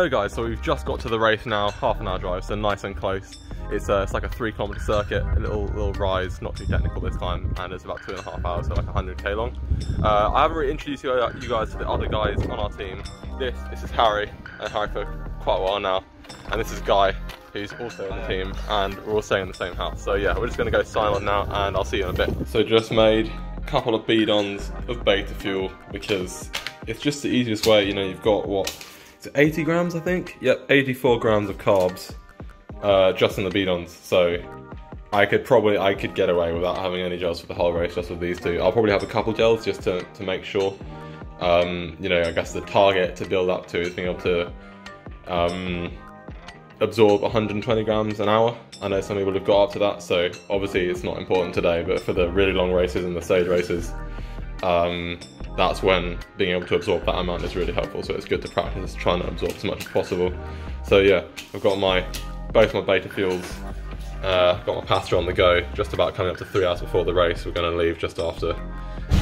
Alright guys, so we've just got to the race now, half an hour drive, so nice and close. It's like a 3-kilometer circuit, a little rise, not too technical this time, and it's about 2.5 hours, so like 100k long. I haven't really introduced you guys to the other guys on our team. This is Harry, and Harry for quite a while now, and this is Guy, who's also on the team, and we're all staying in the same house. So yeah, we're just going to go sign on now, and I'll see you in a bit. So just made a couple of bidons of beta fuel, because it's just the easiest way. You know, you've got what, is it 80 grams I think? Yep, 84 grams of carbs just in the bidons. So I could get away without having any gels for the whole race just with these two. I'll probably have a couple gels just to make sure. You know, I guess the target to build up to is being able to absorb 120 grams an hour. I know some people have got up to that, so obviously it's not important today, but for the really long races and the stage races, that's when being able to absorb that amount is really helpful. So it's good to practice trying to absorb as much as possible. So yeah, I've got both my beta fuels, got my pasta on the go, just about coming up to 3 hours before the race. We're going to leave just after,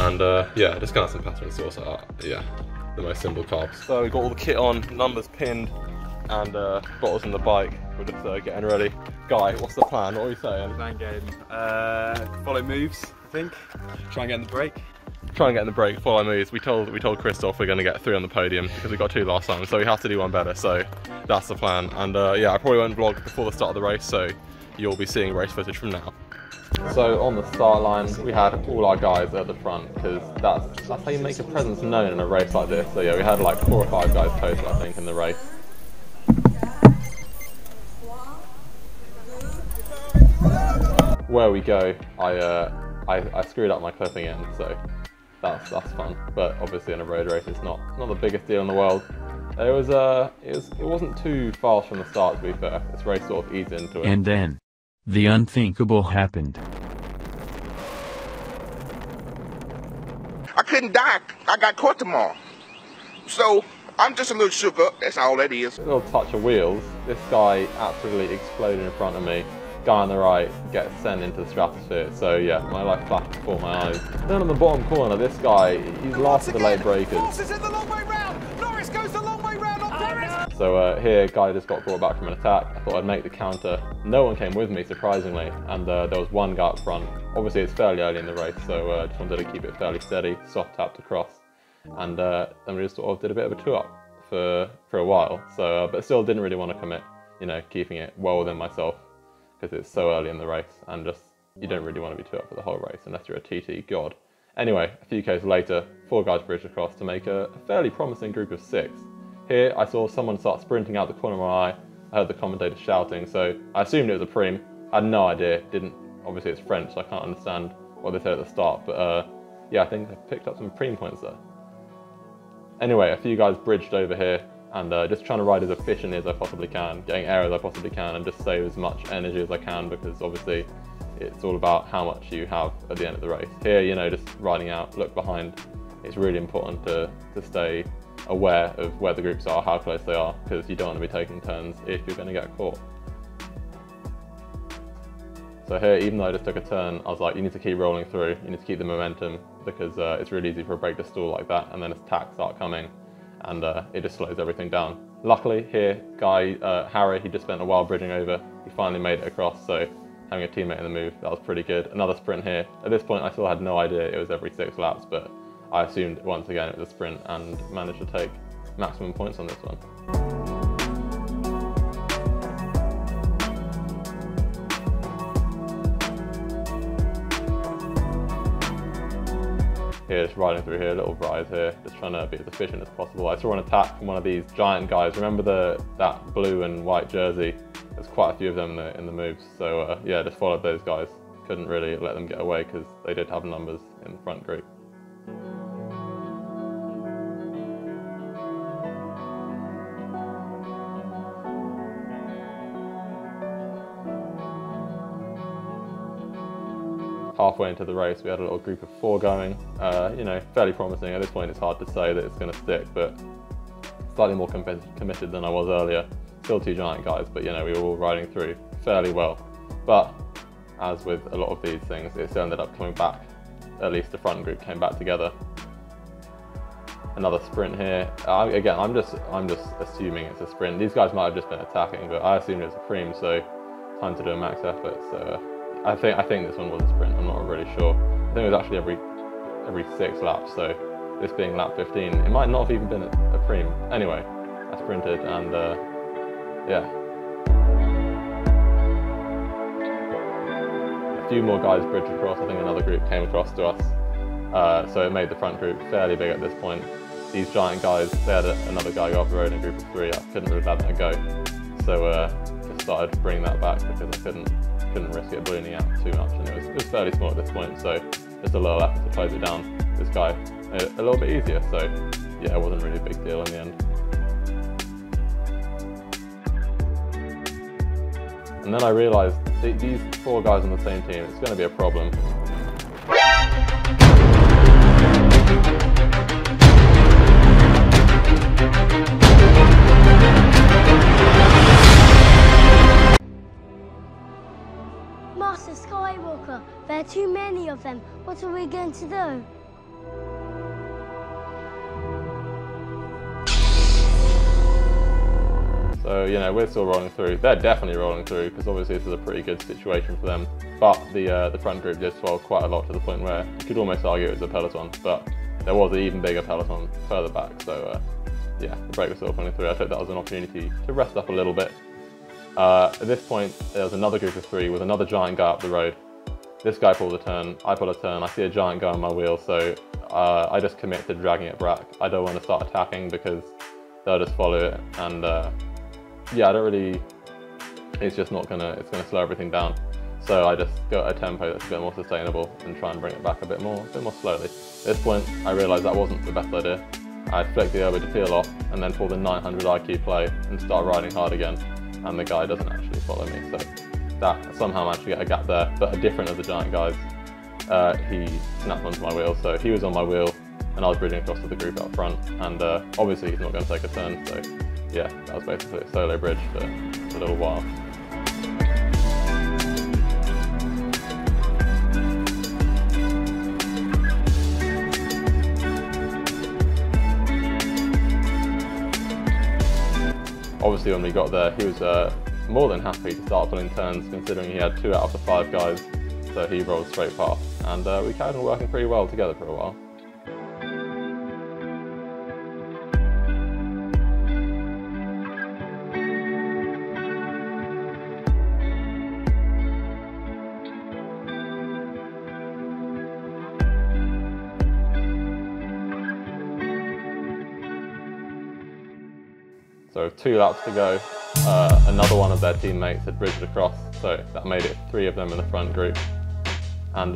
and yeah, just gonna have some pasta and sauce. Yeah, the most simple carbs. So we've got all the kit on, numbers pinned, and bottles on the bike. We're just getting ready. Guy, what's the plan? What are you saying? Plan game. Follow moves, I think. Try and get in the break. Try and get in the break, follow moves. We told Christoph we're going to get 3 on the podium because we got 2 last time, so we have to do 1 better. So that's the plan. And yeah, I probably won't vlog before the start of the race, so you'll be seeing race footage from now. So on the start line, we had all our guys at the front, because that's how you make your presence known in a race like this. So yeah, we had like 4 or 5 guys posted, I think, in the race. Where we go, I screwed up my clipping end, so that's fun. But obviously in a road race, it's not the biggest deal in the world. It wasn't too fast from the start, to be fair. This race sort of eased into it. And then the unthinkable happened. I couldn't die. I got caught tomorrow. So I'm just a little shook up. That's all that is. A little touch of wheels. This guy absolutely exploded in front of me. Guy on the right gets sent into the stratosphere. So yeah, my life flashed before my eyes. Then on the bottom corner, this guy, he's last of the late breakers. Is it the long way round? Norris goes the long way round on Norris. So here, Guy just got brought back from an attack. I thought I'd make the counter. No one came with me, surprisingly, and there was 1 guy up front. Obviously, it's fairly early in the race, so just wanted to keep it fairly steady, soft tapped across, and then we just sort of did a bit of a 2-up for a while. So, but still didn't really want to commit, you know, keeping it well within myself, because it's so early in the race, and just you don't really want to be 2-up for the whole race unless you're a TT god. Anyway, a few Ks later, 4 guys bridged across to make a fairly promising group of 6. Here, I saw someone start sprinting out the corner of my eye. I heard the commentator shouting, so I assumed it was a preem. I had no idea. Obviously it's French, so I can't understand what they said at the start, but yeah, I think I picked up some preem points there. Anyway, a few guys bridged over here, and just trying to ride as efficiently as I possibly can, getting air as I possibly can, and just save as much energy as I can, because obviously it's all about how much you have at the end of the race. Here, you know, just riding out, look behind. It's really important to stay aware of where the groups are, how close they are, because you don't want to be taking turns if you're going to get caught. So here, even though I just took a turn, I was like, you need to keep rolling through, you need to keep the momentum, because it's really easy for a brake to stall like that, and then as attacks start coming, and it just slows everything down. Luckily here, Guy, Harry, he just spent a while bridging over, he finally made it across, so having a teammate in the move, that was pretty good. Another sprint here. At this point I still had no idea it was every 6 laps, but I assumed once again it was a sprint and managed to take maximum points on this one. Here, just riding through here, a little rise here, just trying to be as efficient as possible. I saw an attack from one of these giant guys. Remember that blue and white jersey? There's quite a few of them in the moves, so yeah, just followed those guys. Couldn't really let them get away because they did have numbers in the front group. Halfway into the race, we had a little group of 4 going, you know, fairly promising. At this point it's hard to say that it's going to stick, but slightly more committed than I was earlier. Still 2 giant guys, but you know, we were all riding through fairly well. But as with a lot of these things, it still ended up coming back. At least the front group came back together. Another sprint here. Again, I'm just assuming it's a sprint. These guys might have just been attacking, but I assumed it was a preem, so time to do a max effort. So I think this one was a sprint. I'm not really sure. I think it was actually every 6 laps. So this being lap 15, it might not have even been a preem. Anyway, I sprinted and yeah. A few more guys bridged across. I think another group came across to us. So it made the front group fairly big at this point. These giant guys, they had another guy go off the road in a group of 3. I couldn't really let that go. So just started bringing that back because I couldn't risk it ballooning out too much. And it was fairly small at this point, so just a little effort to close it down. This guy made it a little bit easier, so yeah, it wasn't really a big deal in the end. And then I realised these 4 guys on the same team, it's going to be a problem. Master Skywalker, there are too many of them. What are we going to do? So, you know, we're still rolling through. They're definitely rolling through because obviously this is a pretty good situation for them. But the front group did swell quite a lot to the point where you could almost argue it was a peloton. But there was an even bigger peloton further back. So, yeah, the break was still pulling through. I took that as an opportunity to rest up a little bit. At this point, there was another group of 3 with another giant guy up the road. This guy pulls a turn, I pull a turn, I see a giant guy on my wheel, so I just commit to dragging it back. I don't want to start attacking because they'll just follow it, and yeah, I don't really, it's just not gonna, it's gonna slow everything down. So I just go at a tempo that's a bit more sustainable and try and bring it back a bit more slowly. At this point, I realised that wasn't the best idea. I flicked the over to peel off and then pulled the 900 IQ play and start riding hard again. And the guy doesn't actually follow me, so that somehow managed to get a gap there, but a different of the giant guys. He snapped onto my wheel, so he was on my wheel and I was bridging across to the group out front, and obviously he's not going to take a turn, so yeah, that was basically a solo bridge for a little while. Obviously when we got there, he was more than happy to start pulling turns considering he had 2 out of the 5 guys, so he rolled straight past, and we carried on working pretty well together for a while. So 2 laps to go, another one of their teammates had bridged across, so that made it 3 of them in the front group. And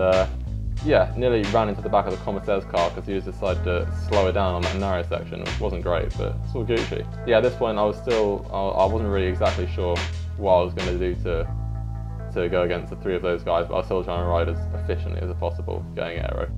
yeah, nearly ran into the back of the commissaire's car because he just decided to slow it down on that narrow section, which wasn't great, but it's all Gucci. Yeah, at this point I wasn't really exactly sure what I was going to do to go against the 3 of those guys, but I was still trying to ride as efficiently as possible, going aero.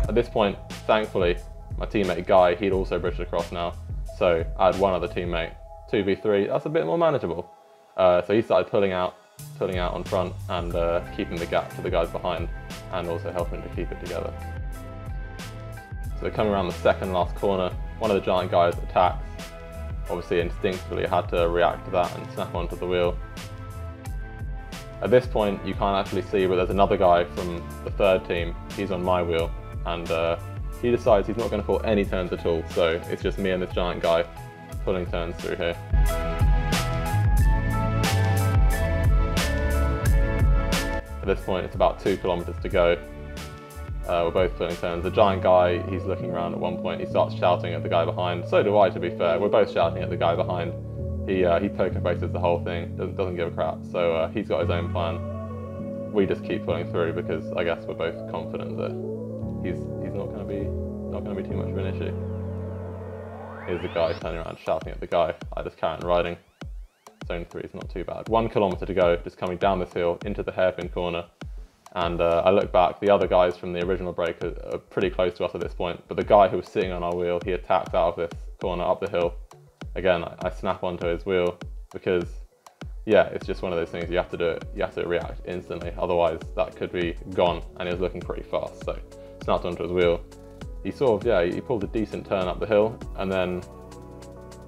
At this point, thankfully, my teammate Guy, he'd also bridged across now, so I had one other teammate, 2v3, that's a bit more manageable. So he started pulling out on front and keeping the gap to the guys behind, and also helping to keep it together. So coming around the second last corner, one of the giant guys attacks. Obviously instinctively I had to react to that and snap onto the wheel. At this point you can't actually see, but there's another guy from the 3rd team, he's on my wheel, and he decides he's not going to pull any turns at all, so it's just me and this giant guy pulling turns through here. At this point it's about 2 kilometers to go. We're both pulling turns. The giant guy, he's looking around at one point, he starts shouting at the guy behind. So do I, to be fair. We're both shouting at the guy behind. He poker faces the whole thing, doesn't give a crap. So he's got his own plan. We just keep pulling through because I guess we're both confident that he's not going to be too much of an issue. Here's the guy turning around shouting at the guy. I just carry on riding. Zone 3 is not too bad. 1 kilometer to go, just coming down this hill into the hairpin corner. And I look back, the other guys from the original break are pretty close to us at this point, but the guy who was sitting on our wheel, he attacks out of this corner up the hill. Again, I snap onto his wheel because yeah, it's just one of those things, you have to do it, you have to react instantly, otherwise that could be gone, and he was looking pretty fast, so snapped onto his wheel. He sort of, yeah, he pulled a decent turn up the hill, and then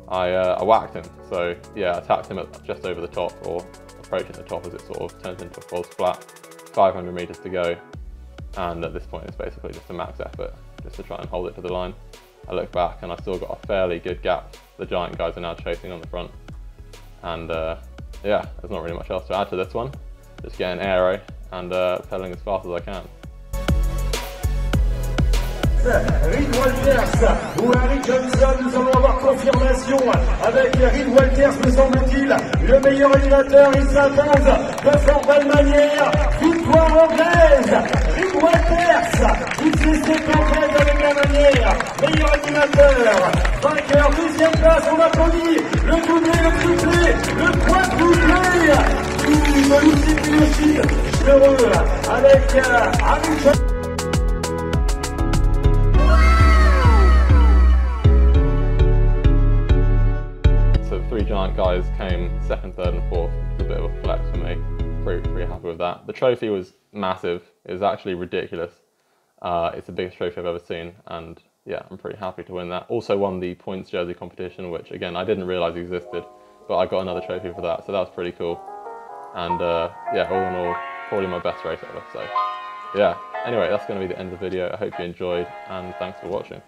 I whacked him. So yeah, I tapped him at just over the top, or approaching the top as it sort of turns into a false flat. 500 meters to go, and at this point it's basically just a max effort, just to try and hold it to the line. I look back and I've still got a fairly good gap. The giant guys are now chasing on the front, and yeah, there's not really much else to add to this one. Just get an aero and pedaling as fast as I can. Reed Walters ou Harry Johnson, nous allons avoir confirmation avec Reed Walters, me semble-t-il, le meilleur animateur. Il s'impose de fort belle manière. Victoire anglaise, Reed Walters, qui fait ses campagnes avec la manière. Meilleur animateur, vainqueur, deuxième place, on applaudit le doublé, le triplé, le quadruplé de Lucie Pilochine, heureux avec Harry Johnson. Three giant guys came second, third and fourth, which was a bit of a flex for me. Pretty happy with that. The trophy was massive. It was actually ridiculous. It's the biggest trophy I've ever seen, and yeah, I'm pretty happy to win that. Also won the points jersey competition, which again, I didn't realise existed, but I got another trophy for that, so that was pretty cool. And yeah, all in all, probably my best race ever, so yeah. Anyway, that's going to be the end of the video. I hope you enjoyed, and thanks for watching.